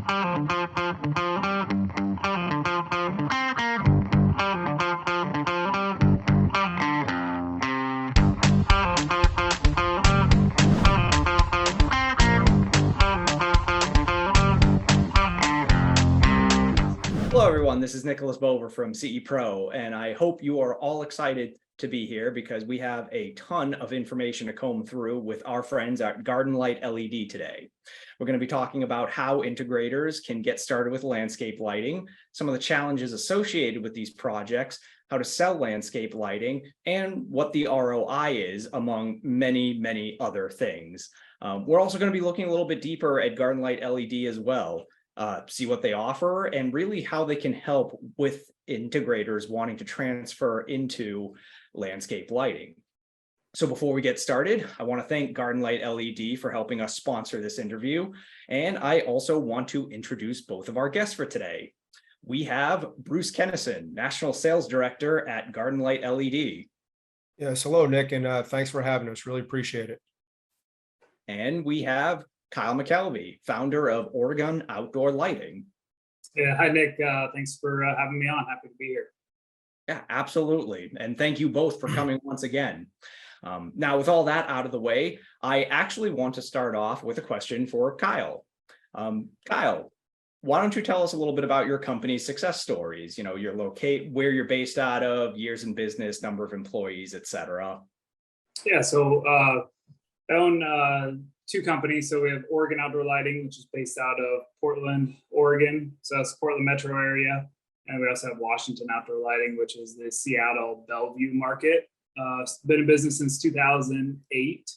Hello, everyone. This is Nicholas Bover from CEPro, and I hope you are all excited to be here because we have a ton of information to comb through with our friends at Garden Light LED today. We're going to be talking about how integrators can get started with landscape lighting, some of the challenges associated with these projects, how to sell landscape lighting, and what the ROI is, among many, many other things. We're also going to be looking a little bit deeper at Garden Light LED as well. See what they offer and really how they can help with integrators wanting to transfer into landscape lighting. So before we get started, I want to thank Garden Light LED for helping us sponsor this interview. And I also want to introduce both of our guests for today. We have Bruce Kenison, National Sales Director at Garden Light LED. Yes, hello, Nick, and thanks for having us. Really appreciate it. And we have Kyle McKelvy, founder of Oregon Outdoor Lighting. Yeah, hi, Nick. Thanks for having me on. Happy to be here. Yeah, absolutely. And thank you both for coming once again. Now, with all that out of the way, I actually want to start off with a question for Kyle. Kyle, why don't you tell us a little bit about your company's success stories? You know, your where you're based out of, years in business, number of employees, etc. Yeah, so I own two companies. So we have Oregon Outdoor Lighting, which is based out of Portland, Oregon. So that's the Portland metro area. And we also have Washington Outdoor Lighting, which is the Seattle Bellevue market. Been in business since 2008.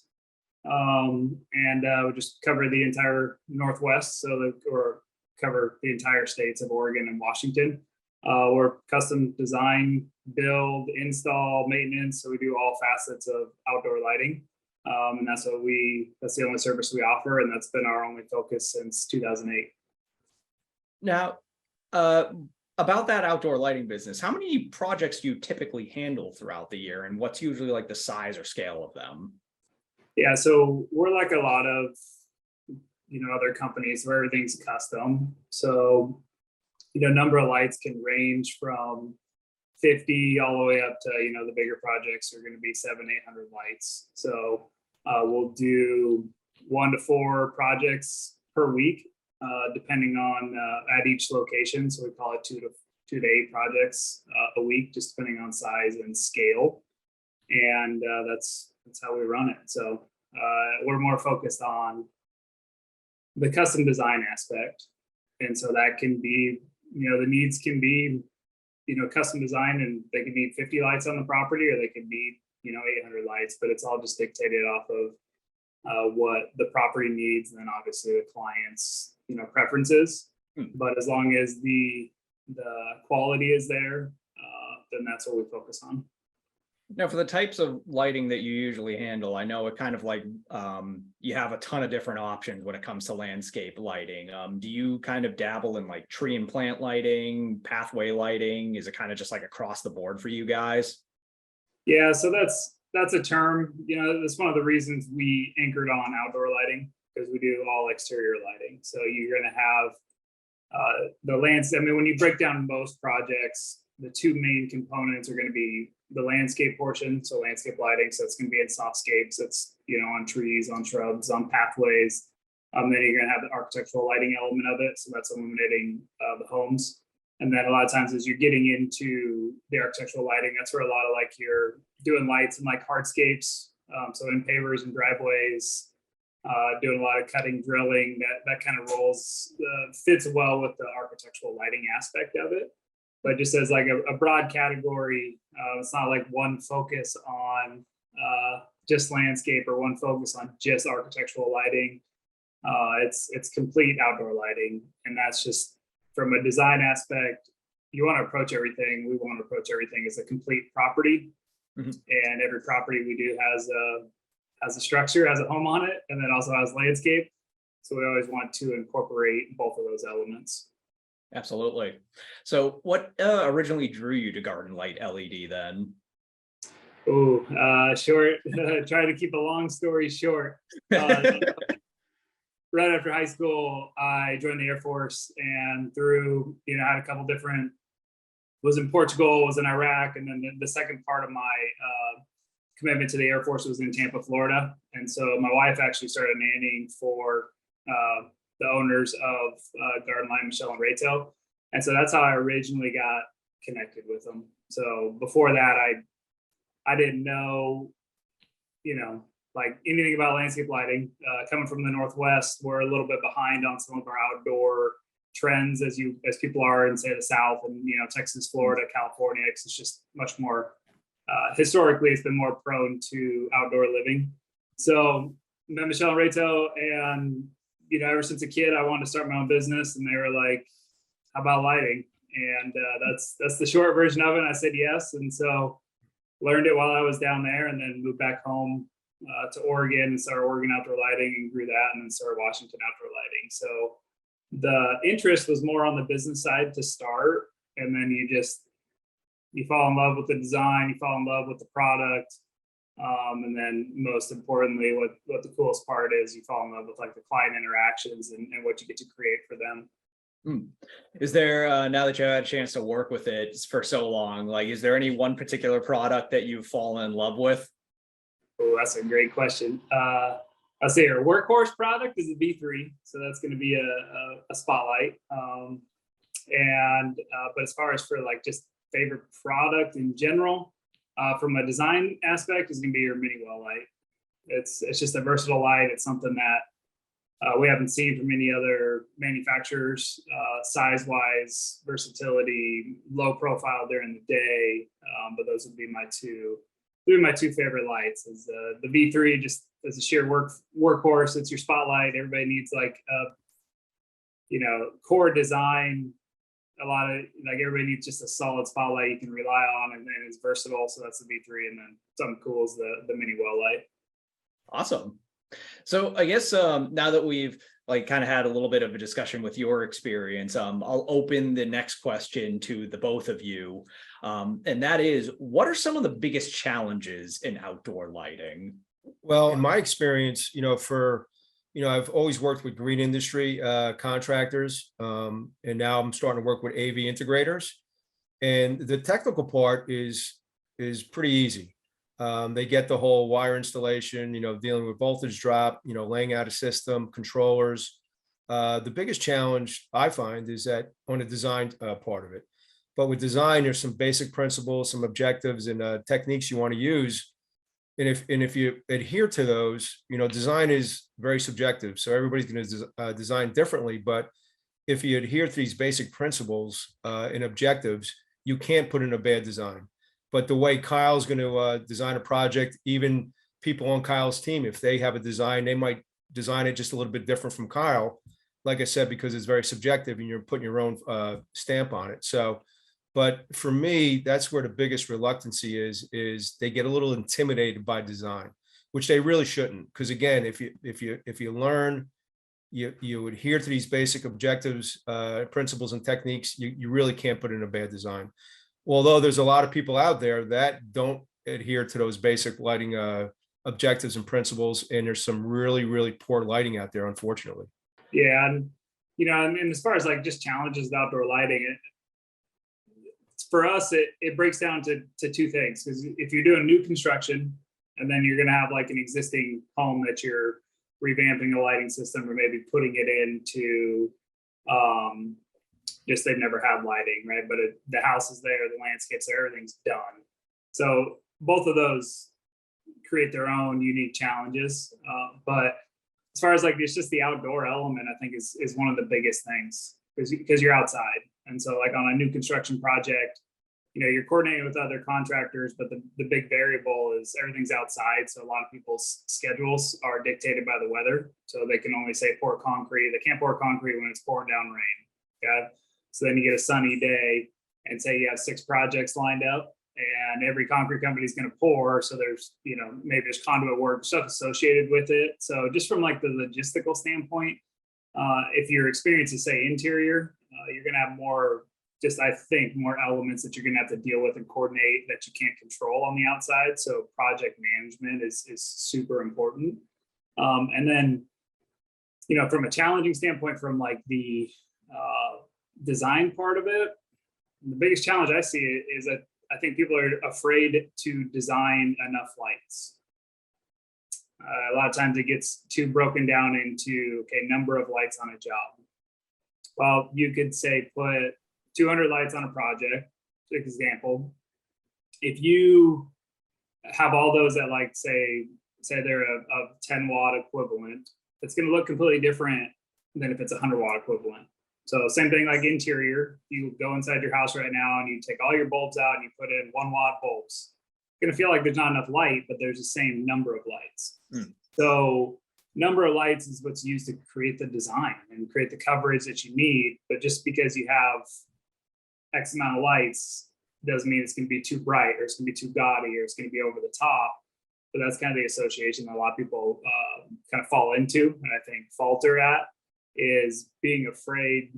And we just cover the entire Northwest, or cover the entire states of Oregon and Washington. We're custom design, build, install, maintenance. So we do all facets of outdoor lighting. And that's the only service we offer. And that's been our only focus since 2008. Now, about that outdoor lighting business, how many projects do you typically handle throughout the year? And what's usually like the size or scale of them? Yeah, so we're like a lot of, other companies where everything's custom. So, number of lights can range from 50 all the way up to, the bigger projects are going to be 700-800 lights. So we'll do 1 to 4 projects per week, depending on at each location. So we call it 2 to 8 projects a week, just depending on size and scale. And that's how we run it. So we're more focused on the custom design aspect. And so that can be, the needs can be, custom design, and they could need 50 lights on the property, or they could need, 800 lights, but it's all just dictated off of what the property needs, and then obviously the client's, preferences. But as long as the quality is there, then that's what we focus on. Now, for the types of lighting that you usually handle, I know it kind of like you have a ton of different options when it comes to landscape lighting. Do you kind of dabble in like tree and plant lighting, pathway lighting? Is it kind of just like across the board for you guys? Yeah, so that's a term. That's one of the reasons we anchored on outdoor lighting, because we do all exterior lighting. So you're going to have the landscape. I mean, when you break down most projects, the two main components are going to be the landscape portion, so landscape lighting. So it's going to be in softscapes. It's on trees, on shrubs, on pathways. Then you're going to have the architectural lighting element of it. So that's illuminating the homes. And then a lot of times as you're getting into the architectural lighting, that's where a lot of like you're doing lights in like hardscapes. So in pavers and driveways, doing a lot of cutting, drilling, that kind of fits well with the architectural lighting aspect of it. But just as like a broad category, it's not like one focus on just landscape or one focus on just architectural lighting. It's complete outdoor lighting. And that's just from a design aspect, you want to approach everything. We want to approach everything as a complete property. Mm-hmm. And every property we do has a structure, has a home on it, and then also has landscape. So we always want to incorporate both of those elements. Absolutely. So what originally drew you to Garden Light LED then? Short, try to keep a long story short. right after high school, I joined the Air Force, and through, I had a couple different, was in Portugal, was in Iraq, and then the second part of my commitment to the Air Force was in Tampa, Florida. And so my wife actually started nannying for the owners of Garden Line, Michelle and Rayto. And so that's how I originally got connected with them. So before that, I didn't know, like anything about landscape lighting. Coming from the Northwest, we're a little bit behind on some of our outdoor trends as people are in, say, the South and, Texas, Florida, California. It's just much more, historically, it's been more prone to outdoor living. So met Michelle and Rayto, and, ever since a kid, I wanted to start my own business, and they were like, how about lighting? And that's the short version of it. And I said yes. And so learned it while I was down there, and then moved back home to Oregon and started Oregon Outdoor Lighting and grew that, and then started Washington Outdoor Lighting. So the interest was more on the business side to start, and then you fall in love with the design, you fall in love with the product, and then most importantly, what the coolest part is, you fall in love with like the client interactions and what you get to create for them. Is there, now that you had a chance to work with it for so long, like, is there any one particular product that you've fallen in love with? Oh, that's a great question. I'll say our workhorse product is the V3. So that's going to be a spotlight. But as far as for like just favorite product in general, from a design aspect, is going to be your mini well light. It's just a versatile light. It's something that we haven't seen from any other manufacturers, size-wise, versatility, low profile during the day. But those would be my two favorite lights. Is the V3, just as a sheer workhorse. It's your spotlight. Everybody needs like core design. A lot of everybody needs just a solid spotlight you can rely on, and it's versatile. So that's the V3, and then something cool is the mini well light. Awesome. So I guess now that we've kind of had a little bit of a discussion with your experience, I'll open the next question to the both of you. And that is, what are some of the biggest challenges in outdoor lighting? Well, in my experience, I've always worked with green industry contractors, and now I'm starting to work with AV integrators. And the technical part is pretty easy. They get the whole wire installation, dealing with voltage drop, laying out a system, controllers. The biggest challenge I find is that on the design part of it. But with design, there's some basic principles, some objectives and techniques you want to use. And if you adhere to those, design is very subjective. So everybody's going to design differently. But if you adhere to these basic principles and objectives, you can't put in a bad design. But the way Kyle's going to design a project, even people on Kyle's team, if they have a design, they might design it just a little bit different from Kyle, like I said, because it's very subjective and you're putting your own stamp on it. So, but for me, that's where the biggest reluctancy is they get a little intimidated by design, which they really shouldn't. Because again, if you learn, you adhere to these basic objectives, principles and techniques, you really can't put in a bad design. Although there's a lot of people out there that don't adhere to those basic lighting objectives and principles, and there's some really, really poor lighting out there, unfortunately. Yeah, and as far as like just challenges with outdoor lighting, for us, it breaks down to two things. Because if you're doing new construction, and then you're going to have like an existing home that you're revamping a lighting system, or maybe putting it into just they've never had lighting, right? But the house is there, the landscape's there, everything's done. So both of those create their own unique challenges. But as far as like it's just the outdoor element, I think is one of the biggest things, because you're outside. And so like on a new construction project, you're coordinating with other contractors, but the big variable is everything's outside. So a lot of people's schedules are dictated by the weather. So they can only say pour concrete. They can't pour concrete when it's pouring down rain. Okay. So then you get a sunny day and say you have 6 projects lined up, and every concrete company is going to pour. So there's, maybe there's conduit work, stuff associated with it. So just from like the logistical standpoint, if your experience is say interior, you're going to have more, I think more elements that you're going to have to deal with and coordinate that you can't control on the outside. So project management is super important. And then from a challenging standpoint, from like the design part of it, the biggest challenge I see is that I think people are afraid to design enough lights. A lot of times it gets too broken down into, okay, number of lights on a job. Well, you could say put 200 lights on a project, for example. If you have all those at like, say they're a 10 watt equivalent, it's going to look completely different than if it's a 100 watt equivalent. So same thing like interior, you go inside your house right now and you take all your bulbs out and you put in 1 watt bulbs. It's going to feel like there's not enough light, but there's the same number of lights. So number of lights is what's used to create the design and create the coverage that you need. But just because you have X amount of lights doesn't mean it's going to be too bright or it's going to be too gaudy or it's going to be over the top. But that's kind of the association that a lot of people kind of fall into, and I think falter at, is being afraid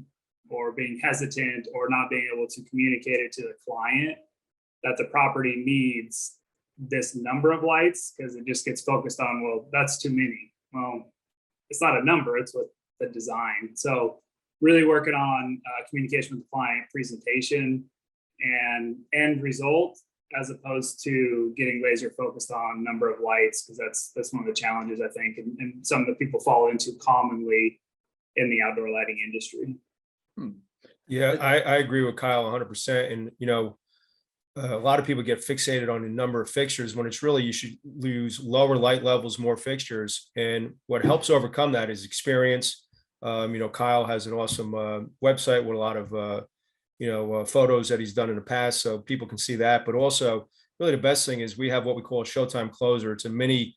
or being hesitant or not being able to communicate it to the client that the property needs this number of lights, because it just gets focused on, well, that's too many. Well, it's not a number, it's what the design. So really working on communication with the client, presentation, and end result, as opposed to getting laser focused on number of lights, because that's one of the challenges I think, and some of the people fall into commonly in the outdoor lighting industry. Yeah, I agree with Kyle 100%. And, a lot of people get fixated on the number of fixtures when it's really, you should use lower light levels, more fixtures. And what helps overcome that is experience. Kyle has an awesome website with a lot of, photos that he's done in the past, so people can see that. But also, really the best thing is we have what we call a Showtime closer. It's a mini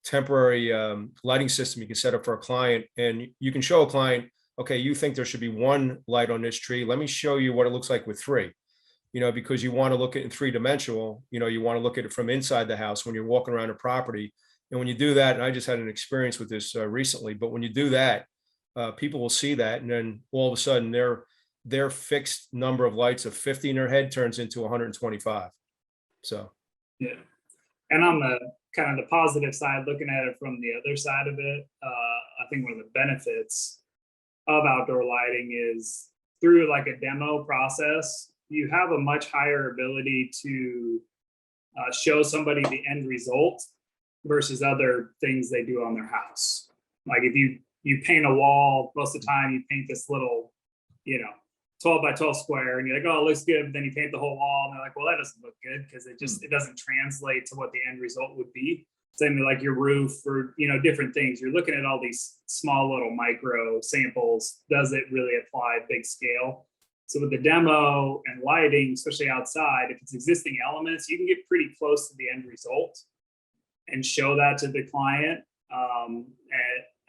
temporary lighting system you can set up for a client, and you can show a client, okay, you think there should be 1 light on this tree. Let me show you what it looks like with 3, because you want to look at it in 3-dimensional, you want to look at it from inside the house when you're walking around a property. And when you do that, and I just had an experience with this recently, but when you do that, people will see that. And then all of a sudden their fixed number of lights of 50 in their head turns into 125. So, yeah. And on the kind of the positive side, looking at it from the other side of it, I think one of the benefits of outdoor lighting is through like a demo process, you have a much higher ability to show somebody the end result versus other things they do on their house. Like if you paint a wall, most of the time you paint this little, 12 by 12 square, and you're like, oh, it looks good. But then you paint the whole wall, and they're like, well, that doesn't look good, because it doesn't translate to what the end result would be. Same with like your roof or different things. You're looking at all these small little micro samples. Does it really apply big scale? So with the demo and lighting, especially outside, if it's existing elements, you can get pretty close to the end result and show that to the client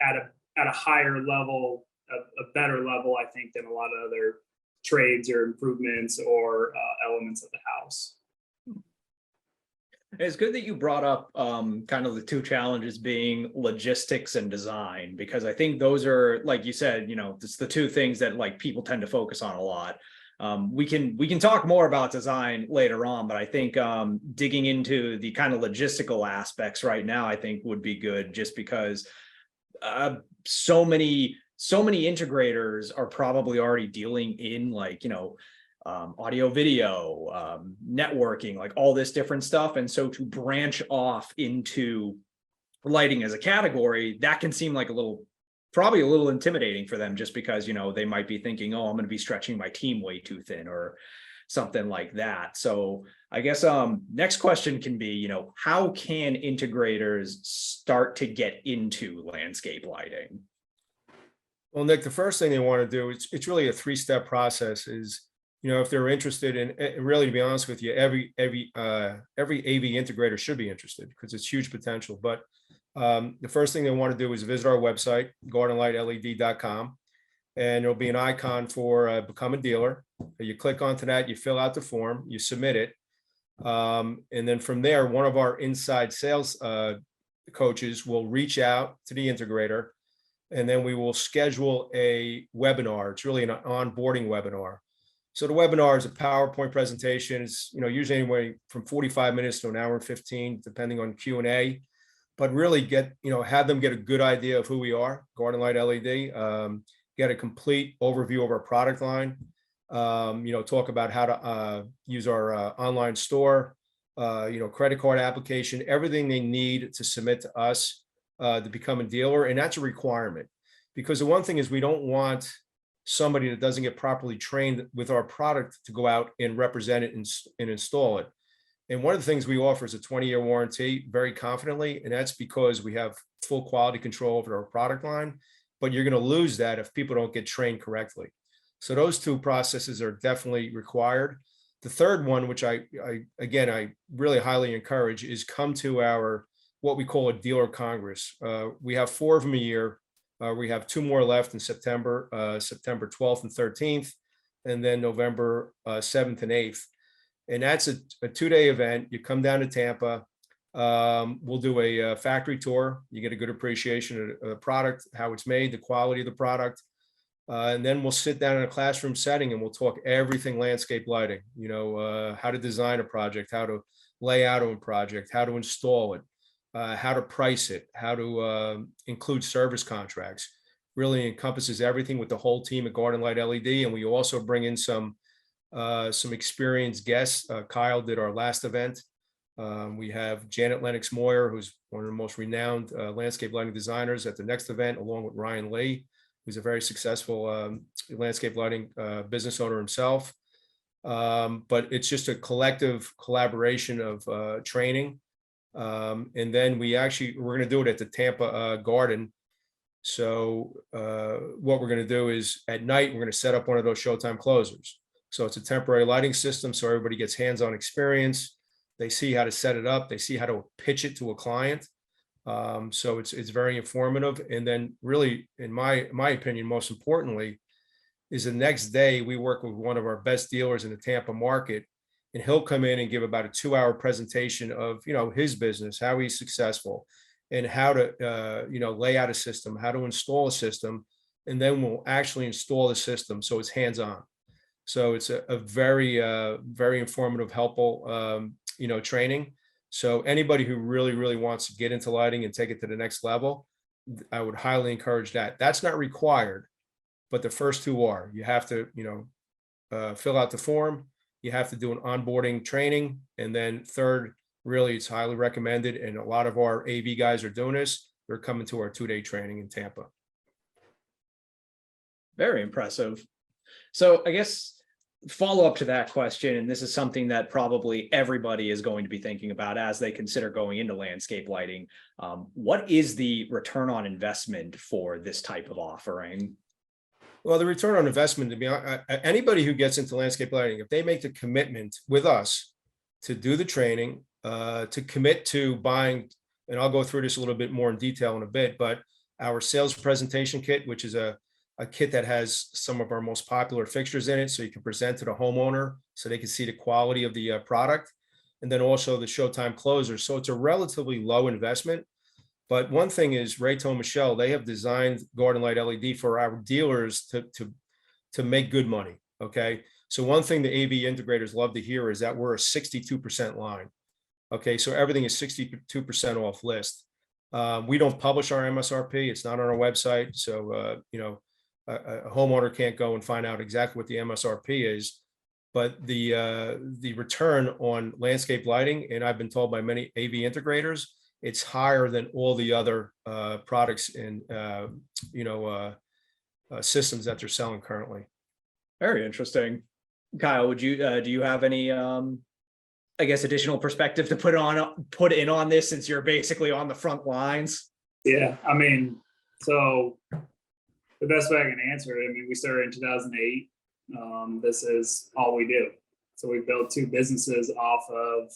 at a higher level, a better level, I think, than a lot of other trades or improvements or elements of the house. It's good that you brought up kind of the 2 challenges being logistics and design, because I think those are, like you said, it's the 2 things that like people tend to focus on a lot. We can talk more about design later on, but I think digging into the kind of logistical aspects right now, I think would be good, just because so many integrators are probably already dealing in like, audio, video, networking, like all this different stuff. And so to branch off into lighting as a category, that can seem like probably a little intimidating for them, just because, they might be thinking, oh, I'm going to be stretching my team way too thin or something like that. So I guess next question can be, how can integrators start to get into landscape lighting? Well, Nick, the first thing they want to do, it's really a 3-step process. Is if they're interested in, and really, to be honest with you, every AV integrator should be interested, because it's huge potential. But the first thing they want to do is visit our website, gardenlightled.com, and there'll be an icon for become a dealer. You click onto that, you fill out the form, you submit it, and then from there, one of our inside sales coaches will reach out to the integrator, and then we will schedule a webinar. It's really an onboarding webinar. So the webinar is a PowerPoint presentation. It's usually anywhere from 45 minutes to an hour and 15, depending on Q&A. but really have them get a good idea of who we are, Garden Light LED, get a complete overview of our product line, talk about how to use our online store, credit card application, everything they need to submit to us to become a dealer. And that's a requirement, because the one thing is, we don't want somebody that doesn't get properly trained with our product to go out and represent it and install it. And one of the things we offer is a 20-year warranty very confidently. And that's because we have full quality control over our product line, but you're going to lose that if people don't get trained correctly. So those two processes are definitely required. The third one, which I really highly encourage, is come to our, what we call a dealer congress. We have 4 of them a year. We have 2 more left in September, September 12th and 13th, and then November 7th and 8th. And that's a 2-day event. You come down to Tampa. We'll do a factory tour. You get a good appreciation of the product, how it's made, the quality of the product. And then we'll sit down in a classroom setting and we'll talk everything landscape lighting, how to design a project, how to lay out a project, how to install it, how to price it, how to include service contracts. Really encompasses everything with the whole team at Garden Light LED. And we also bring in some experienced guests. Kyle did our last event. We have Janet Lennox Moyer, who's one of the most renowned landscape lighting designers, at the next event, along with Ryan Lee, who's a very successful landscape lighting business owner himself. But it's just a collective collaboration of training. And then we're going to do it at the Tampa Garden. So what we're going to do is, at night, we're going to set up one of those Showtime closers. So it's a temporary lighting system, so everybody gets hands-on experience. They see how to set it up. They see how to pitch it to a client. So it's very informative. And then really, in my opinion, most importantly, is the next day we work with one of our best dealers in the Tampa market, and he'll come in and give about a 2-hour presentation of, his business, how he's successful, and how to, lay out a system, how to install a system. And then we'll actually install the system. So it's hands-on. So it's a very, very informative, helpful, training. So anybody who really, really wants to get into lighting and take it to the next level, I would highly encourage that. That's not required, but the first 2 are. You have to, fill out the form. You have to do an onboarding training. And then third, really, it's highly recommended. And a lot of our AV guys are doing this. They're coming to our 2-day training in Tampa. Very impressive. So I guess follow up to that question, and this is something that probably everybody is going to be thinking about as they consider going into landscape lighting. What is the return on investment for this type of offering? Well, the return on investment, to be honest, anybody who gets into landscape lighting, if they make the commitment with us to do the training, to commit to buying, and I'll go through this a little bit more in detail in a bit, but our sales presentation kit, which is a kit that has some of our most popular fixtures in it, so you can present to the homeowner so they can see the quality of the product, and then also the Showtime closer. So it's a relatively low investment. But one thing is, Rayto Michelle, they have designed Garden Light LED for our dealers to make good money. Okay. So one thing the AV integrators love to hear is that we're a 62% line. Okay. So everything is 62% off list. We don't publish our MSRP. It's not on our website. So, a homeowner can't go and find out exactly what the MSRP is, but the return on landscape lighting, and I've been told by many AV integrators, it's higher than all the other products and systems that they're selling currently. Very interesting. Kyle, would you do you have any additional perspective to put in on this, since you're basically on the front lines? Yeah, I mean, so the best way I can answer it, we started in 2008. This is all we do. So we built 2 businesses off of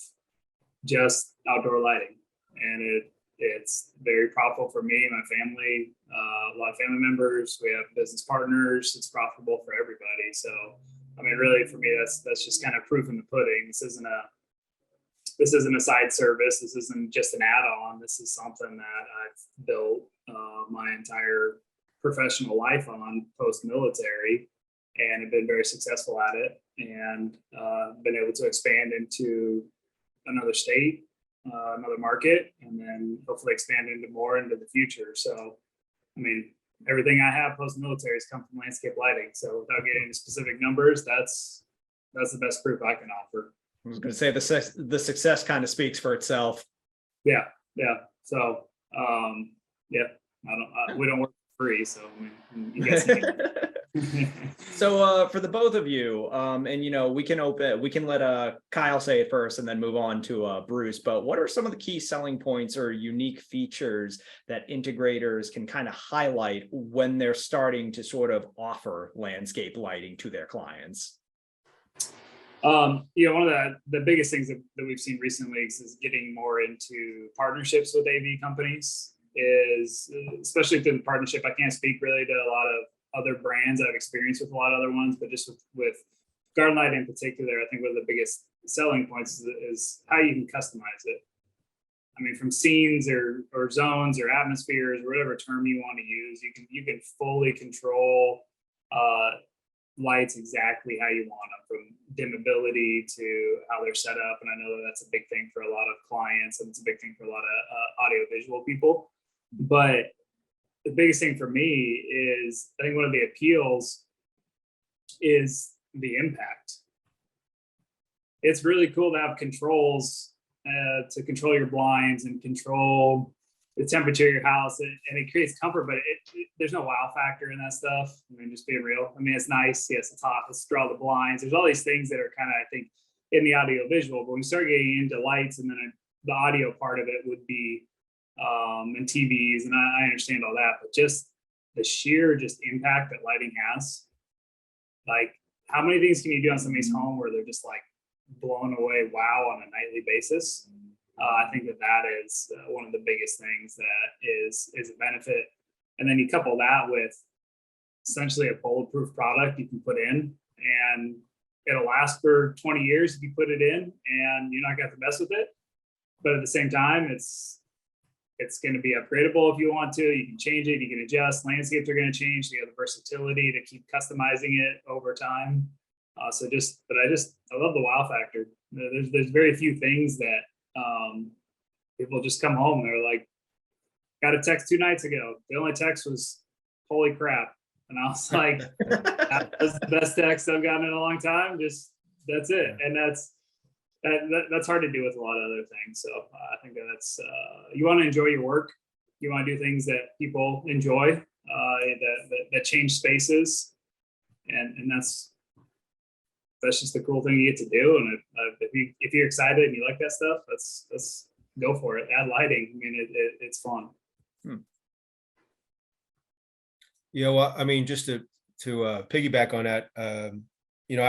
just outdoor lighting, and it's very profitable for me and my family, a lot of family members. We have business partners. It's profitable for everybody. So, really for me, that's just kind of proof in the pudding. This isn't a side service. This isn't just an add-on. This is something that I've built my entire professional life on post-military, and have been very successful at it, and been able to expand into another state, another market, and then hopefully expand into more into the future. So, I mean, everything I have post-military has come from landscape lighting. So without getting into specific numbers, that's the best proof I can offer. I was going to say the success kind of speaks for itself. Yeah. So, yeah, we don't work for free. So, I mean, you guys So for the both of you, and we can let Kyle say it first and then move on to Bruce, but what are some of the key selling points or unique features that integrators can kind of highlight when they're starting to sort of offer landscape lighting to their clients? One of the biggest things that we've seen recently is getting more into partnerships with AV companies, is especially through the partnership. I can't speak really to a lot of other brands. I've experienced with a lot of other ones, but just with Garden Light in particular, I think one of the biggest selling points is how you can customize it. I mean, from scenes or zones or atmospheres, or whatever term you want to use, you can fully control lights exactly how you want them, from dimmability to how they're set up. And I know that that's a big thing for a lot of clients, and it's a big thing for a lot of audio visual people. But the biggest thing for me is, I think one of the appeals is the impact. It's really cool to have controls to control your blinds and control the temperature of your house, and it creates comfort, but there's no wow factor in that stuff. I mean, just being real. I mean, it's nice. Yes, it's hot. Let's draw the blinds. There's all these things that are kind of, I think, in the audio visual, but when you start getting into lights, and then the audio part of it would be and TVs, and I understand all that, but just the sheer impact that lighting has. Like, how many things can you do on somebody's home where they're just like blown away wow on a nightly basis? I think that is one of the biggest things that is a benefit. And then you couple that with essentially a bulletproof product you can put in, and it'll last for 20 years if you put it in, and you're not going to mess with it. But at the same time, it's going to be upgradable if you want to. You can change it, you can adjust. Landscapes are going to change. So you have the versatility to keep customizing it over time. I love the wow factor. There's very few things that people just come home. They're like, got a text 2 nights ago. The only text was, holy crap. And I was like, that was the best text I've gotten in a long time. That's it. And that's hard to do with a lot of other things. So I think that's, you want to enjoy your work. You want to do things that people enjoy, that change spaces. And that's just the cool thing you get to do. And if you're excited and you like that stuff, let's go for it. Add lighting. I mean, it's fun. I mean, just to piggyback on that, I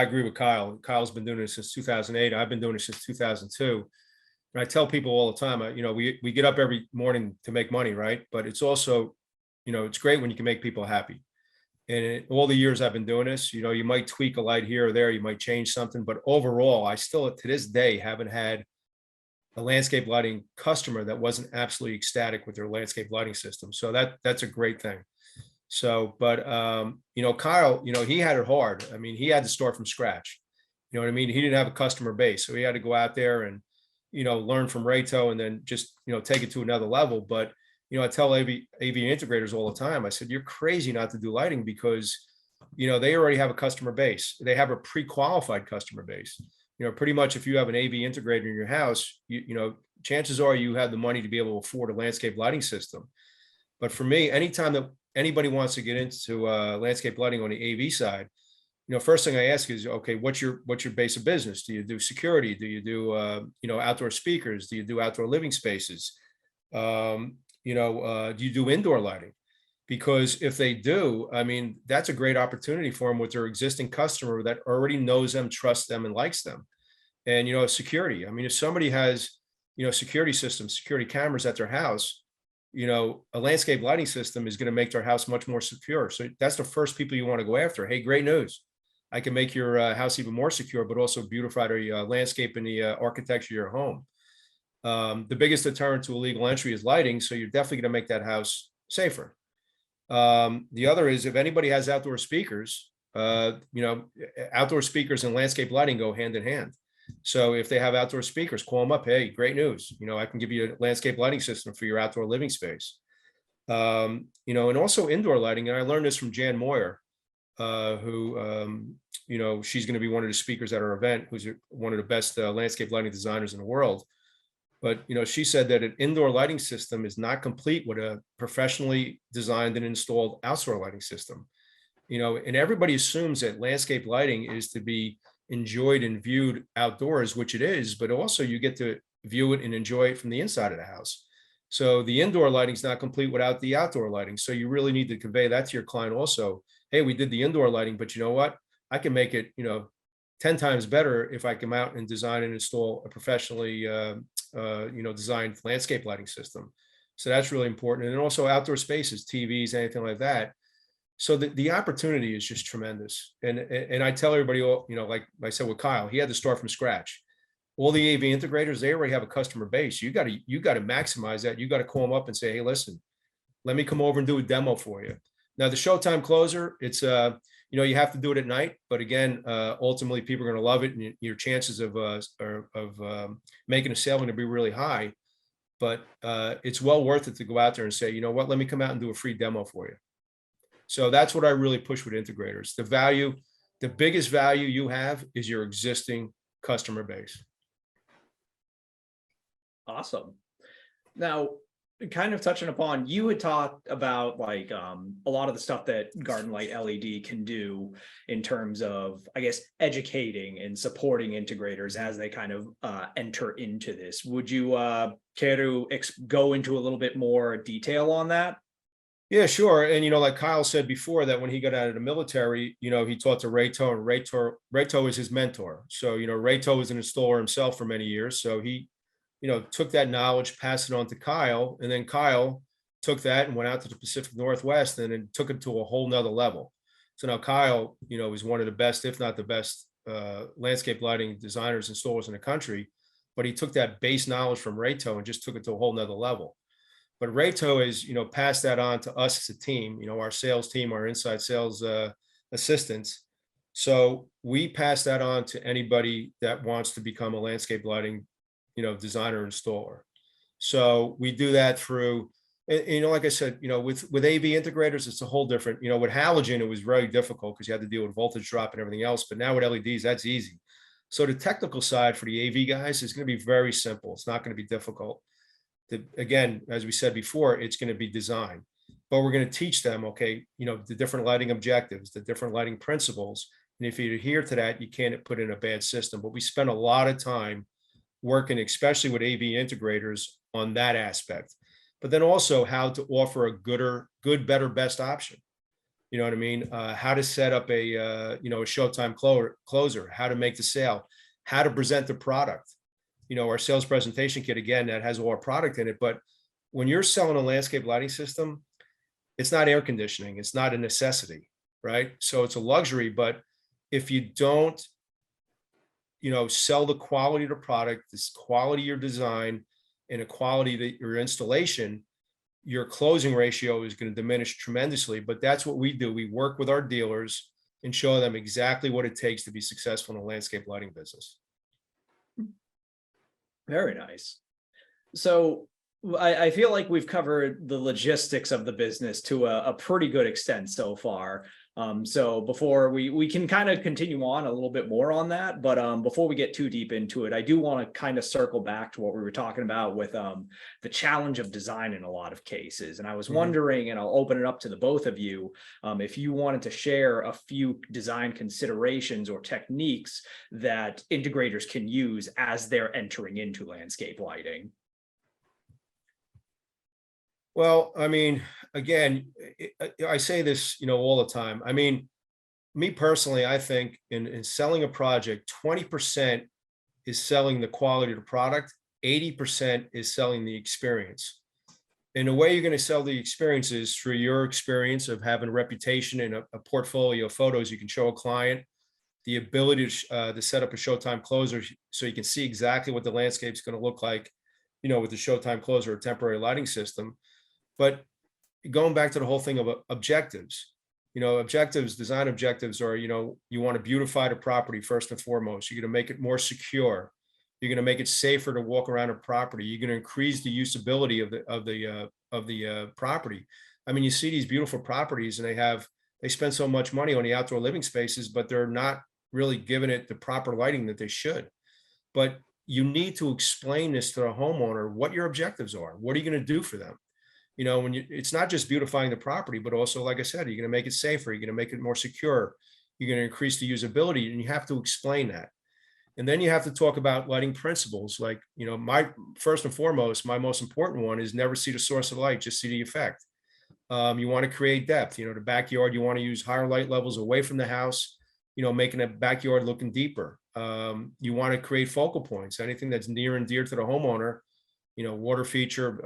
agree with Kyle. Kyle's been doing this since 2008. I've been doing it since 2002. And I tell people all the time, we get up every morning to make money, right? But it's also, it's great when you can make people happy. And in all the years I've been doing this, you might tweak a light here or there, you might change something, but overall, I still to this day haven't had a landscape lighting customer that wasn't absolutely ecstatic with their landscape lighting system. So that's a great thing. So, but Kyle, he had it hard. I mean, he had to start from scratch. You know what I mean? He didn't have a customer base, so he had to go out there and learn from Rayto, and then just take it to another level. But I tell AV integrators all the time, I said, you're crazy not to do lighting, because, they already have a customer base. They have a pre-qualified customer base. Pretty much if you have an AV integrator in your house, chances are you have the money to be able to afford a landscape lighting system. But for me, anytime that anybody wants to get into landscape lighting on the AV side, first thing I ask is, okay, what's your base of business? Do you do security? Do you do, outdoor speakers? Do you do outdoor living spaces? Do you do indoor lighting? Because if they do, I mean, that's a great opportunity for them with their existing customer that already knows them, trusts them, and likes them. And, security. I mean, if somebody has, security systems, security cameras at their house, a landscape lighting system is going to make their house much more secure. So that's the first people you want to go after. Hey, great news. I can make your house even more secure, but also beautify the landscape and the architecture of your home. The biggest deterrent to illegal entry is lighting. So you're definitely going to make that house safer. The other is, if anybody has outdoor speakers, outdoor speakers and landscape lighting go hand in hand. So if they have outdoor speakers, call them up. Hey, great news. I can give you a landscape lighting system for your outdoor living space. And also indoor lighting. And I learned this from Jan Moyer, who, she's going to be one of the speakers at our event, who's one of the best landscape lighting designers in the world. But, she said that an indoor lighting system is not complete with a professionally designed and installed outdoor lighting system. And everybody assumes that landscape lighting is to be enjoyed and viewed outdoors, which it is, but also you get to view it and enjoy it from the inside of the house. So the indoor lighting is not complete without the outdoor lighting. So you really need to convey that to your client also. Hey, we did the indoor lighting, but you know what? I can make it, 10 times better if I come out and design and install a professionally, designed landscape lighting system. So that's really important. And also outdoor spaces, TVs, anything like that. So the opportunity is just tremendous. And I tell everybody, like I said with Kyle, he had to start from scratch. All the AV integrators, they already have a customer base. You got to maximize that. You got to call them up and say, hey, listen, let me come over and do a demo for you. Now the showtime closer, it's you have to do it at night, but again, ultimately people are going to love it, and your chances of making a sale are going to be really high. But it's well worth it to go out there and say, you know what, let me come out and do a free demo for you. So that's what I really push with integrators. The biggest value you have is your existing customer base. Awesome. Now, kind of touching upon, you had talked about like a lot of the stuff that Garden Light LED can do in terms of, I guess, educating and supporting integrators as they kind of enter into this. Would you care to go into a little bit more detail on that? Yeah, sure. And, like Kyle said before, that when he got out of the military, he taught to Rayto, and Rayto is his mentor. So, Rayto was an installer himself for many years. So he, took that knowledge, passed it on to Kyle, and then Kyle took that and went out to the Pacific Northwest and then took it to a whole nother level. So now Kyle, is one of the best, if not the best, landscape lighting designers and installers in the country. But he took that base knowledge from Rayto and just took it to a whole nother level. But Rayto is, passed that on to us as a team, our sales team, our inside sales assistants. So we pass that on to anybody that wants to become a landscape lighting, designer installer. So we do that through, like I said, with AV integrators, it's a whole different, with halogen, it was very difficult because you had to deal with voltage drop and everything else. But now with LEDs, that's easy. So the technical side for the AV guys is going to be very simple. It's not going to be difficult. Again, as we said before, it's going to be design, but we're going to teach them, okay, the different lighting objectives, the different lighting principles. And if you adhere to that, you can't put in a bad system. But we spend a lot of time working, especially with AV integrators, on that aspect. But then also how to offer a good, better, best option. You know what I mean? How to set up a showtime closer, how to make the sale, how to present the product. Our sales presentation kit, again, that has all our product in it. But when you're selling a landscape lighting system, it's not air conditioning. It's not a necessity, right? So it's a luxury. But if you don't, sell the quality of the product, this quality of your design, and the quality of your installation, your closing ratio is going to diminish tremendously. But that's what we do. We work with our dealers and show them exactly what it takes to be successful in a landscape lighting business. Very nice. So I feel like we've covered the logistics of the business to a pretty good extent so far. So before we can kind of continue on a little bit more on that, but before we get too deep into it, I do want to kind of circle back to what we were talking about with the challenge of design in a lot of cases. And I was wondering, and I'll open it up to the both of you, if you wanted to share a few design considerations or techniques that integrators can use as they're entering into landscape lighting. Well, I mean, again, I say this, all the time. I mean, me personally, I think in selling a project, 20% is selling the quality of the product, 80% is selling the experience. And the way you're going to sell the experience is through your experience of having a reputation and a portfolio of photos you can show a client, the ability to set up a showtime closer so you can see exactly what the landscape is going to look like, with the showtime closer or temporary lighting system. But going back to the whole thing of objectives, design objectives are, you want to beautify the property first and foremost. You're going to make it more secure. You're going to make it safer to walk around a property. You're going to increase the usability of the property. I mean, you see these beautiful properties and they spend so much money on the outdoor living spaces, but they're not really giving it the proper lighting that they should. But you need to explain this to the homeowner, what your objectives are. What are you going to do for them? It's not just beautifying the property, but also, like I said, you're going to make it safer. You're going to make it more secure. You're going to increase the usability, and you have to explain that. And then you have to talk about lighting principles. Like, my first and foremost, my most important one is never see the source of light, just see the effect. You want to create depth. The backyard, you want to use higher light levels away from the house, making the backyard looking deeper. You want to create focal points, anything that's near and dear to the homeowner, water feature,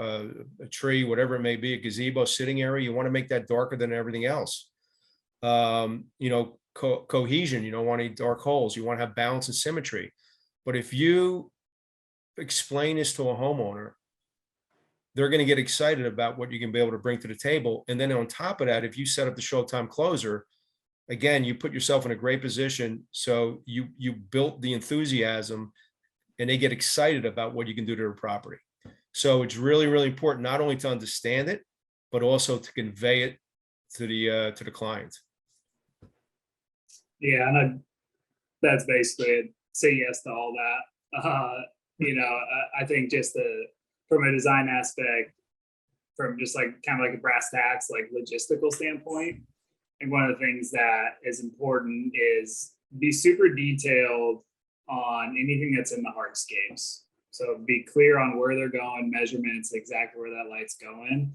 a tree, whatever it may be, a gazebo, sitting area. You want to make that darker than everything else. Cohesion, you don't want any dark holes. You want to have balance and symmetry. But if you explain this to a homeowner, they're going to get excited about what you can be able to bring to the table. And then on top of that, if you set up the showtime closer, again, you put yourself in a great position. So you built the enthusiasm, and they get excited about what you can do to their property. So it's really, really important not only to understand it, but also to convey it to the client. Yeah, and that's basically it. Say yes to all that. I think just from a design aspect, from just like kind of like a brass tacks, like logistical standpoint, and one of the things that is important is be super detailed on anything that's in the hardscapes. So be clear on where they're going, measurements, exactly where that light's going.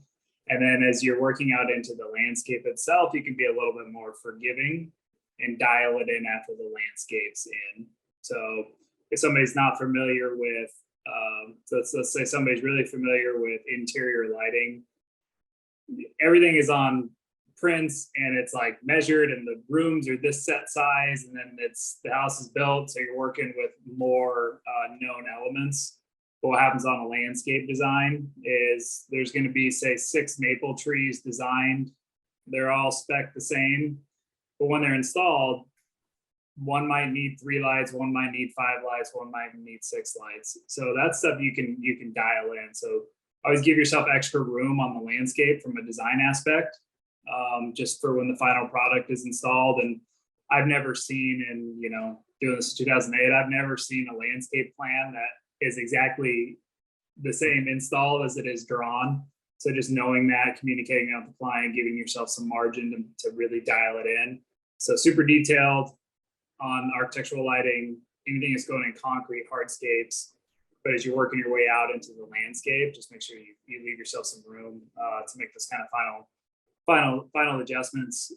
And then as you're working out into the landscape itself, you can be a little bit more forgiving and dial it in after the landscape's in. So if somebody's not familiar with, let's say somebody's really familiar with interior lighting, everything is on prints and it's like measured and the rooms are this set size, and then the house is built, so you're working with more known elements. But what happens on a landscape design is there's going to be, say, 6 maple trees designed. They're all spec'd the same, but when they're installed, one might need 3 lights, one might need 5 lights, one might need 6 lights. So that's stuff you can dial in. So always give yourself extra room on the landscape from a design aspect, just for when the final product is installed. And I've never seen, doing this in 2008, I've never seen a landscape plan that is exactly the same installed as it is drawn. So just knowing that, communicating out with the client, giving yourself some margin to really dial it in. So super detailed on architectural lighting, anything that's going in concrete, hardscapes. But as you're working your way out into the landscape, just make sure you leave yourself some room to make this kind of final adjustments.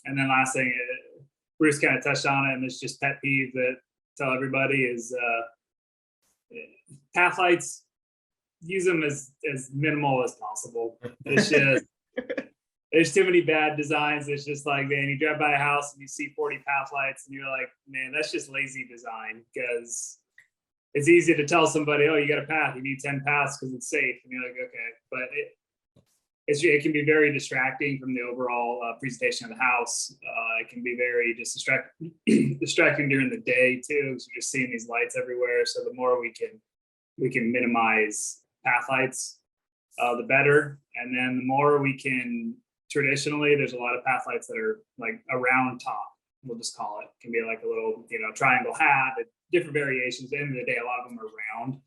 And then last thing, Bruce kind of touched on it, and it's just pet peeve that I tell everybody is path lights, use them as minimal as possible. It's just there's too many bad designs. It's just like, man, you drive by a house and you see 40 path lights and you're like, man, that's just lazy design, because it's easy to tell somebody, oh, you got a path, you need 10 paths because it's safe. And you're like, okay, but it can be very distracting from the overall presentation of the house. It can be very just distracting during the day too, because you're just seeing these lights everywhere. So the more we can minimize path lights, the better. And then the more we can, traditionally, there's a lot of path lights that are like a round top, we'll just call it. It can be like a little, triangle hat, different variations. At the end of the day, a lot of them are round.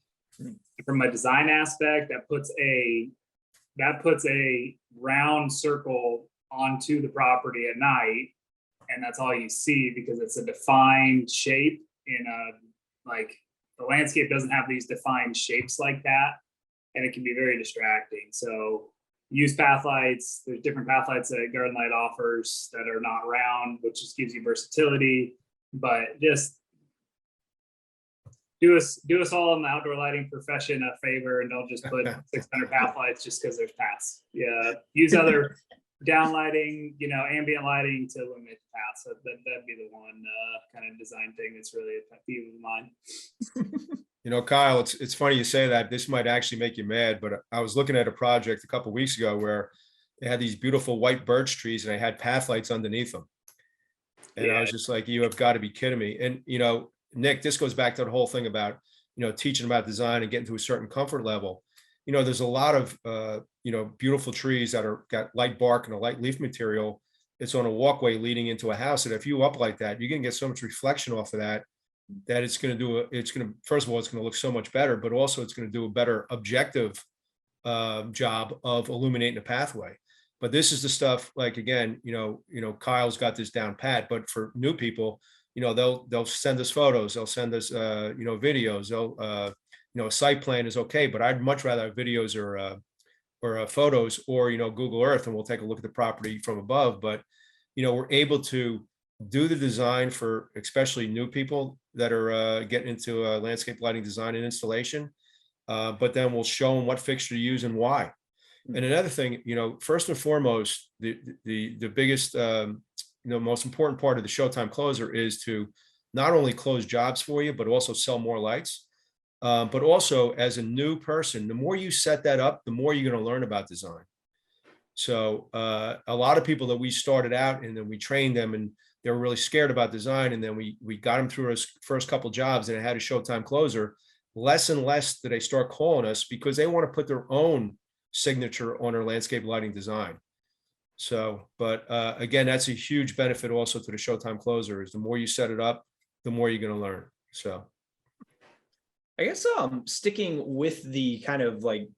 From a design aspect, that puts a round circle onto the property at night, and that's all you see, because it's a defined shape the landscape doesn't have these defined shapes like that, and it can be very distracting. So use path lights. There's different path lights that Garden Light offers that are not round, which just gives you versatility. But just do us all in the outdoor lighting profession a favor, and don't just put 600 path lights just because there's paths. Yeah, use other down lighting, ambient lighting to eliminate the paths. So that'd be the one kind of design thing that's really a pet peeve of mine. Kyle, it's funny you say that. This might actually make you mad, but I was looking at a project a couple of weeks ago where they had these beautiful white birch trees and they had path lights underneath them. And I Yeah. was just like, you have got to be kidding me. And, Nick, this goes back to the whole thing about, teaching about design and getting to a certain comfort level. There's a lot of, beautiful trees that got light bark and a light leaf material. It's on a walkway leading into a house. And if you up like that, you're going to get so much reflection off of that, that first of all, it's going to look so much better, but also it's going to do a better objective job of illuminating the pathway. But this is the stuff, like, again, Kyle's got this down pat, but for new people, they'll send us photos, they'll send us, videos, a site plan is okay, but I'd much rather have videos or photos or, Google Earth, and we'll take a look at the property from above. But, we're able to do the design for especially new people that are getting into landscape lighting design and installation. But then we'll show them what fixture to use and why. And another thing, first and foremost, the biggest, most important part of the showtime closer is to not only close jobs for you, but also sell more lights. But also, as a new person, the more you set that up, the more you're going to learn about design. So a lot of people that we started out and then we trained them and they were really scared about design. And then we got them through our first couple jobs and it had a showtime closer. Less and less do they start calling us because they want to put their own signature on our landscape lighting design. So, but again, that's a huge benefit also to the showtime closer is the more you set it up, the more you're going to learn. So I guess sticking with the kind of like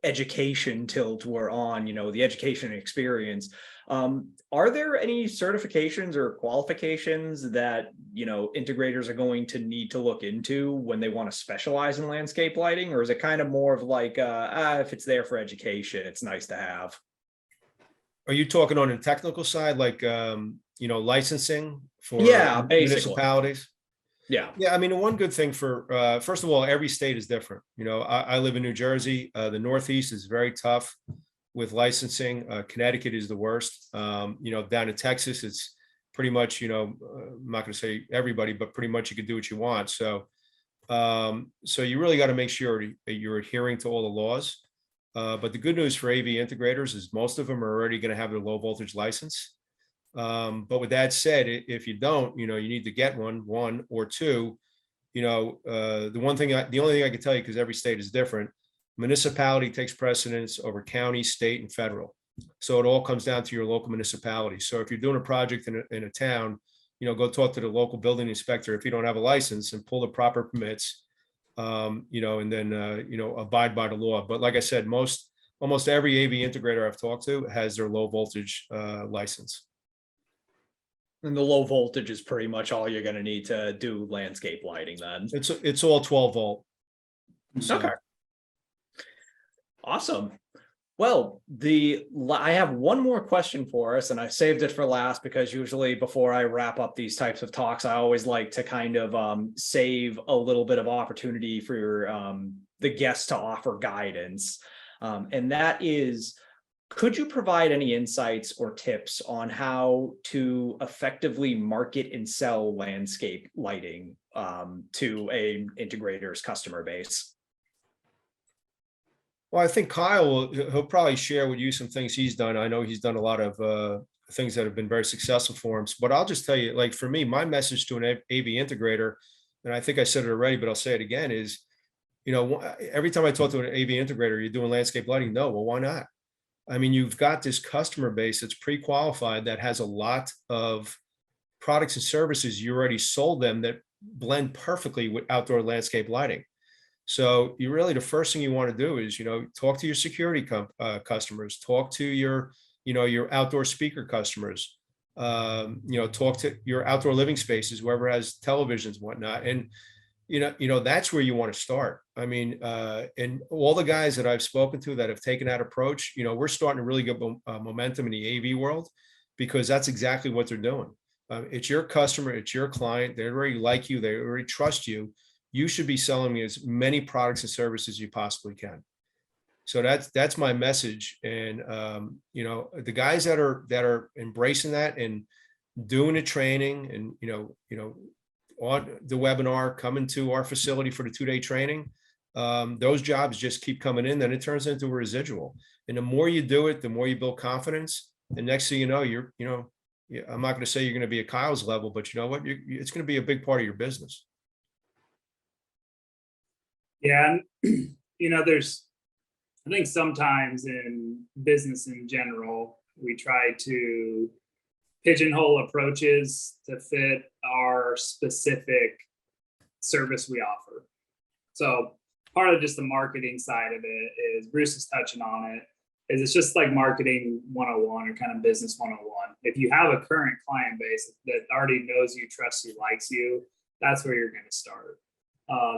education tilt we're on, the education experience, are there any certifications or qualifications that integrators are going to need to look into when they want to specialize in landscape lighting, or is it kind of more of like if it's there for education, it's nice to have? are you talking on the technical side, like licensing for Basically. municipalities? Yeah. Yeah, I mean, the one good thing for first of all, every state is different. I live in New Jersey. The Northeast is very tough with licensing. Connecticut is the worst. Down in Texas, it's pretty much, I'm not going to say everybody, but pretty much you can do what you want. So, so you really got to make sure that you're adhering to all the laws. But the good news for AV integrators is most of them are already going to have their low voltage license. But with that said, if you don't, you need to get one or two. The only thing I can tell you, because every state is different, municipality takes precedence over county, state, and federal. So it all comes down to your local municipality. So if you're doing a project in a town, go talk to the local building inspector if you don't have a license and pull the proper permits, and then, abide by the law. But like I said, almost every AV integrator I've talked to has their low voltage license. And the low voltage is pretty much all you're going to need to do landscape lighting then. It's all 12 volt. So. Okay. Awesome. Well, I have one more question for us, and I saved it for last because usually before I wrap up these types of talks, I always like to kind of save a little bit of opportunity for the guests to offer guidance. And that is, could you provide any insights or tips on how to effectively market and sell landscape lighting to an integrator's customer base? Well, I think he'll probably share with you some things he's done. I know he's done a lot of things that have been very successful for him. But I'll just tell you, like for me, my message to an AV integrator, and I think I said it already, but I'll say it again, is, every time I talk to an AV integrator, you're doing landscape lighting. No, well, why not? I mean, you've got this customer base that's pre-qualified that has a lot of products and services you already sold them that blend perfectly with outdoor landscape lighting. So you really, the first thing you want to do is, talk to your security customers, talk to your outdoor speaker customers, talk to your outdoor living spaces, whoever has televisions and whatnot. And, that's where you want to start. I mean, and all the guys that I've spoken to that have taken that approach, we're starting to really get momentum in the AV world because that's exactly what they're doing. It's your customer, it's your client. They already like you. They already trust you. You should be selling me as many products and services as you possibly can. So that's my message. And the guys that are embracing that and doing the training and on the webinar, coming to our facility for the 2-day training, those jobs just keep coming in, then it turns into a residual. And the more you do it, the more you build confidence. And next thing you know, yeah, I'm not going to say you're going to be at Kyle's level, but you know what? It's going to be a big part of your business. Yeah. And, I think sometimes in business in general, we try to pigeonhole approaches to fit our specific service we offer. So part of just the marketing side of it is, Bruce is touching on it, is it's just like marketing 101 or kind of business 101. If you have a current client base that already knows you, trusts you, likes you, that's where you're going to start.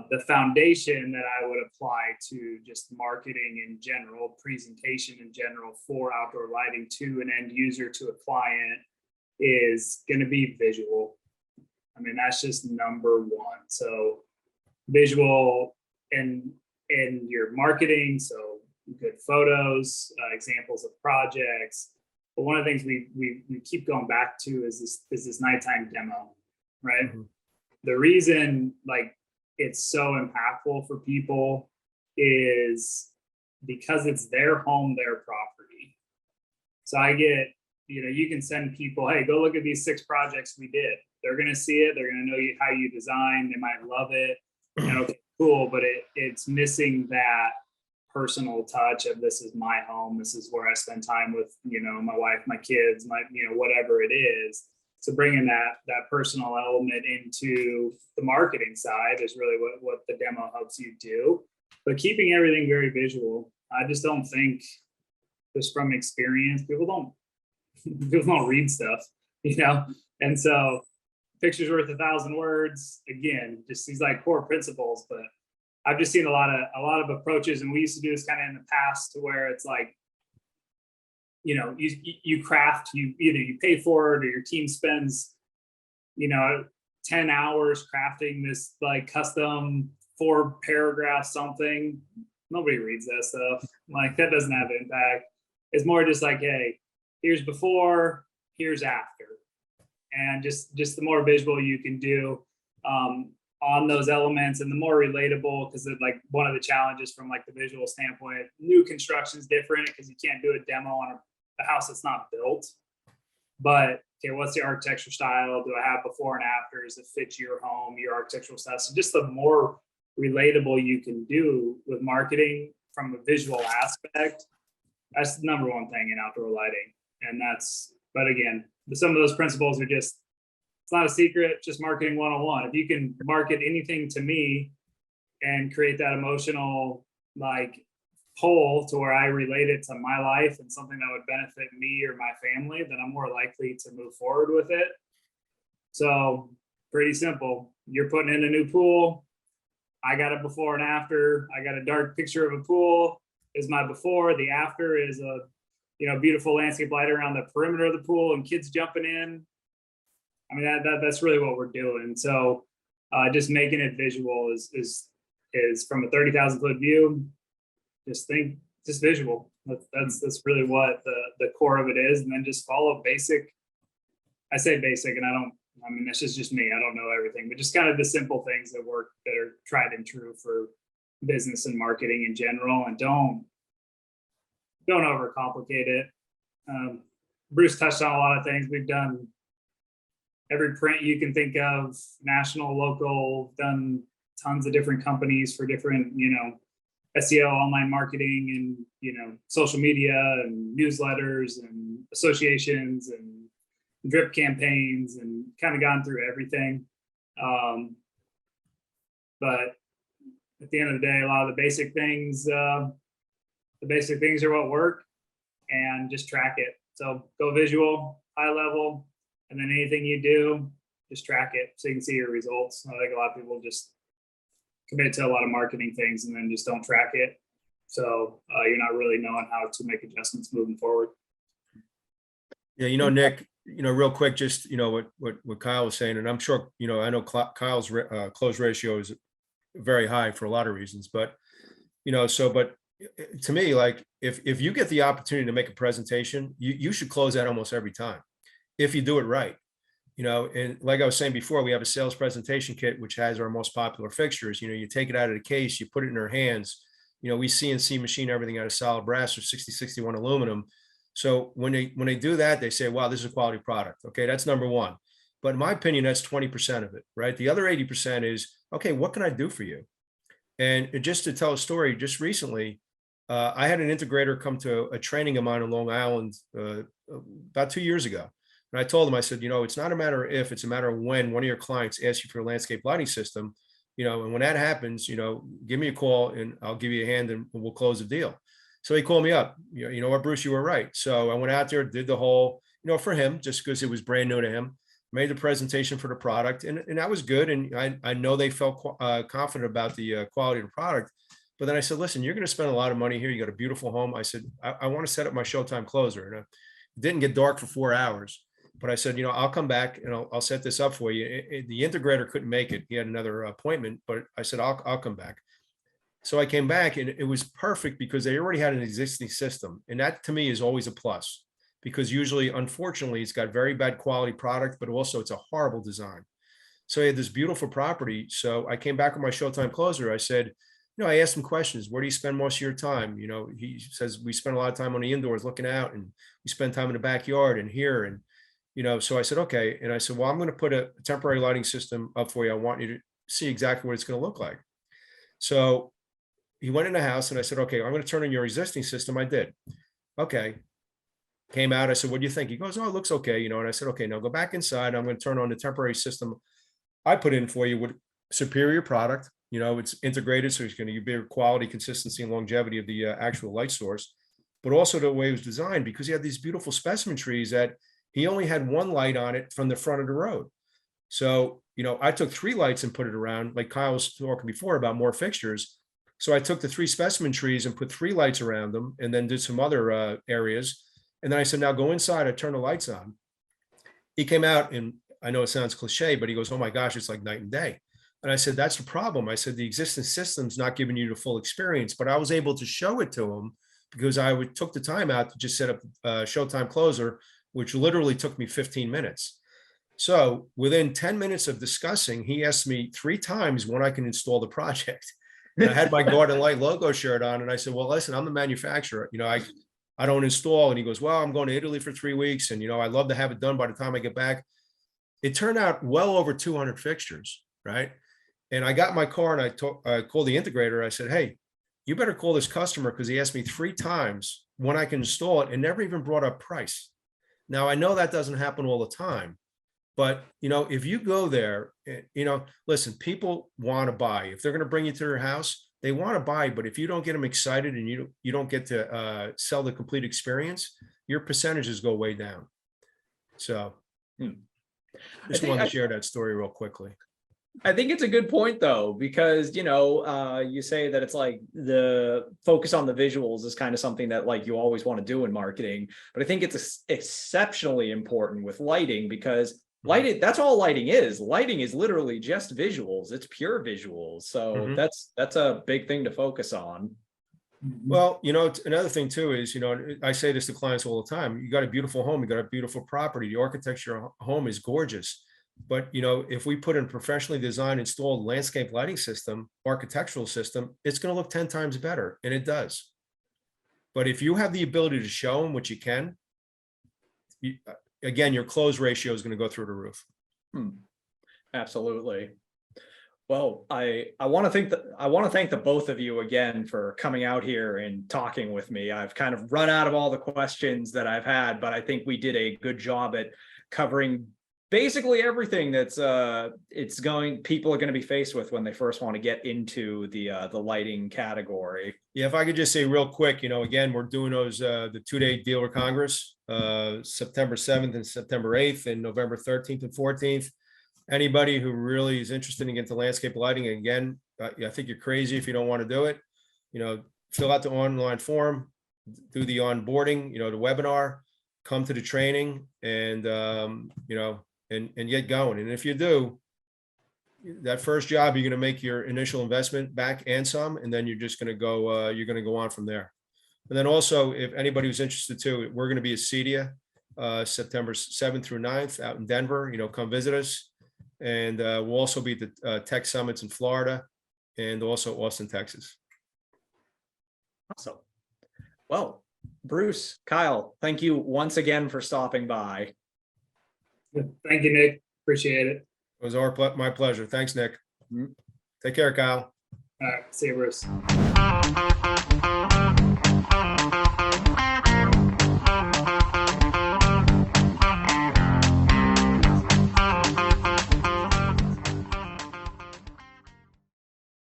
The foundation that I would apply to just marketing in general, presentation in general for outdoor lighting to an end user, to a client, is going to be visual. I mean, that's just number one. So visual in your marketing, so good photos, examples of projects. But one of the things we keep going back to is this nighttime demo, right? Mm-hmm. The reason like it's so impactful for people is because it's their home, their property. So I get, you can send people, hey, go look at these 6 projects we did. They're going to see it. They're going to know how you design. They might love it. And okay, cool. But it's missing that personal touch of, this is my home. This is where I spend time with, my wife, my kids, my, whatever it is. So bringing that personal element into the marketing side is really what the demo helps you do. But keeping everything very visual. I just don't think, just from experience, people don't read stuff, And so pictures worth 1,000 words. Again, just these like core principles. But I've just seen a lot of approaches, and we used to do this kind of in the past, to where it's like, you craft, either you pay for it or your team spends, 10 hours crafting this like custom 4-paragraph something. Nobody reads that stuff. Like, that doesn't have impact. It's more just like, hey, here's before, here's after. And just the more visual you can do on those elements, and the more relatable, because like one of the challenges from like the visual standpoint, new construction is different because you can't do a demo on a house that's not built. But okay, what's the architecture style? Do I have before and afters that fit your home, your architectural style? So just the more relatable you can do with marketing from a visual aspect, that's the number one thing in outdoor lighting. And but again, some of those principles are just, it's not a secret, just marketing 101. If you can market anything to me and create that emotional like pull to where I relate it to my life and something that would benefit me or my family, then I'm more likely to move forward with it. So pretty simple. You're putting in a new pool. I got a before and after. I got a dark picture of a pool is my before. The after is a beautiful landscape light around the perimeter of the pool and kids jumping in. I mean, that's really what we're doing. So just making it visual is from a 30,000 foot view. Just visual. That's really what the core of it is. And then just follow basic. I say basic, and that's just me. I don't know everything, but just kind of the simple things that work, that are tried and true for business and marketing in general. And don't overcomplicate it. Bruce touched on a lot of things. We've done every print you can think of, national, local, done tons of different companies for different, SEO, online marketing, and, social media and newsletters and associations and drip campaigns, and kind of gone through everything. But at the end of the day, a lot of the basic things are what work, and just track it. So go visual, high level, and then anything you do, just track it so you can see your results. I think a lot of people just commit to a lot of marketing things and then just don't track it. So you're not really knowing how to make adjustments moving forward. Yeah, Nick, real quick, just, what Kyle was saying, and I'm sure, I know Kyle's close ratio is very high for a lot of reasons, but, but to me, like if you get the opportunity to make a presentation, you should close that almost every time if you do it right. and like I was saying before, we have a sales presentation kit, which has our most popular fixtures. You take it out of the case, you put it in their hands. We CNC machine everything out of solid brass or 6061 aluminum. So when they do that, they say, wow, this is a quality product. Okay, that's number one. But in my opinion, that's 20% of it, right? The other 80% is, okay, what can I do for you? And just to tell a story, just recently, I had an integrator come to a training of mine in Long Island about 2 years ago. And I told him, I said, it's not a matter of if, it's a matter of when one of your clients asks you for a landscape lighting system, and when that happens, give me a call and I'll give you a hand and we'll close the deal. So he called me up. You know what, Bruce, you were right. So I went out there, did the whole, for him, just because it was brand new to him, made the presentation for the product, and that was good. And I know they felt confident about the quality of the product. But then I said, listen, you're going to spend a lot of money here. You got a beautiful home. I said, I want to set up my showtime closer. And it didn't get dark for 4 hours. But I said, I'll come back and I'll set this up for you. The integrator couldn't make it. He had another appointment, but I said, I'll come back. So I came back and it was perfect because they already had an existing system. And that to me is always a plus, because usually, unfortunately, it's got very bad quality product, but also it's a horrible design. So I had this beautiful property. So I came back with my showtime closer. I said, I asked him questions. Where do you spend most of your time? He says, we spend a lot of time on the indoors looking out, and we spend time in the backyard and here. And so I said, okay. And I said, well, I'm going to put a temporary lighting system up for you. I want you to see exactly what it's going to look like. So he went in the house and I said, okay, I'm going to turn on your existing system. I did. Okay. Came out. I said, what do you think? He goes, oh, it looks okay. And I said, okay, now go back inside. I'm going to turn on the temporary system I put in for you with superior product. It's integrated. So it's going to give you quality, consistency, and longevity of the actual light source, but also the way it was designed, because he had these beautiful specimen trees that he only had one light on it from the front of the road. So, I took 3 lights and put it around, like Kyle was talking before about more fixtures. So I took the 3 specimen trees and put 3 lights around them and then did some other areas. And then I said, now go inside. I turned the lights on. He came out, and I know it sounds cliche, but he goes, oh my gosh, it's like night and day. And I said, that's the problem. I said, the existing system's not giving you the full experience, but I was able to show it to him because I took the time out to just set up a showtime closer, which literally took me 15 minutes. So within 10 minutes of discussing, he asked me 3 times when I can install the project. And I had my Garden Light logo shirt on. And I said, well, listen, I'm the manufacturer. I don't install. And he goes, well, I'm going to Italy for 3 weeks. And, I'd love to have it done by the time I get back. It turned out well over 200 fixtures, right? And I got my car and I called the integrator. I said, hey, you better call this customer, because he asked me 3 times when I can install it and never even brought up price. Now, I know that doesn't happen all the time, but, if you go there, listen, people want to buy. If they're going to bring you to their house, they want to buy. But if you don't get them excited and you don't get to sell the complete experience, your percentages go way down. So just wanted to share that story real quickly. I think it's a good point, though, because, you say that it's like the focus on the visuals is kind of something that like you always want to do in marketing. But I think it's exceptionally important with lighting, because lighting, that's all lighting is. Lighting is literally just visuals. It's pure visuals. So that's a big thing to focus on. Well, another thing too is, I say this to clients all the time. You got a beautiful home, you got a beautiful property. The architecture of a home is gorgeous. But, if we put in a professionally designed, installed landscape lighting system, architectural system, it's going to look 10 times better. And it does. But if you have the ability to show them, which you can, again, your close ratio is going to go through the roof. Absolutely. Well, I want to thank the both of you again for coming out here and talking with me. I've kind of run out of all the questions that I've had, but I think we did a good job at covering basically everything that's people are going to be faced with when they first want to get into the lighting category. Yeah, if I could just say real quick, again, we're doing those the 2-day dealer congress, September 7th and September 8th and November 13th and 14th. Anybody who really is interested in getting into landscape lighting, again, I think you're crazy if you don't want to do it. Fill out the online form, do the onboarding, the webinar, come to the training, and and get going. And if you do, that first job, you're going to make your initial investment back and some, and then you're just going to go, you're going to go on from there. And then also, if anybody who's interested too, we're going to be at CEDIA September 7th through 9th out in Denver. Come visit us. And we'll also be at the Tech Summits in Florida and also Austin, Texas. Awesome. Well, Bruce, Kyle, thank you once again for stopping by. Thank you, Nick. Appreciate it. It was my pleasure. Thanks, Nick. Mhm. Take care, Kyle. All right. See you, Bruce.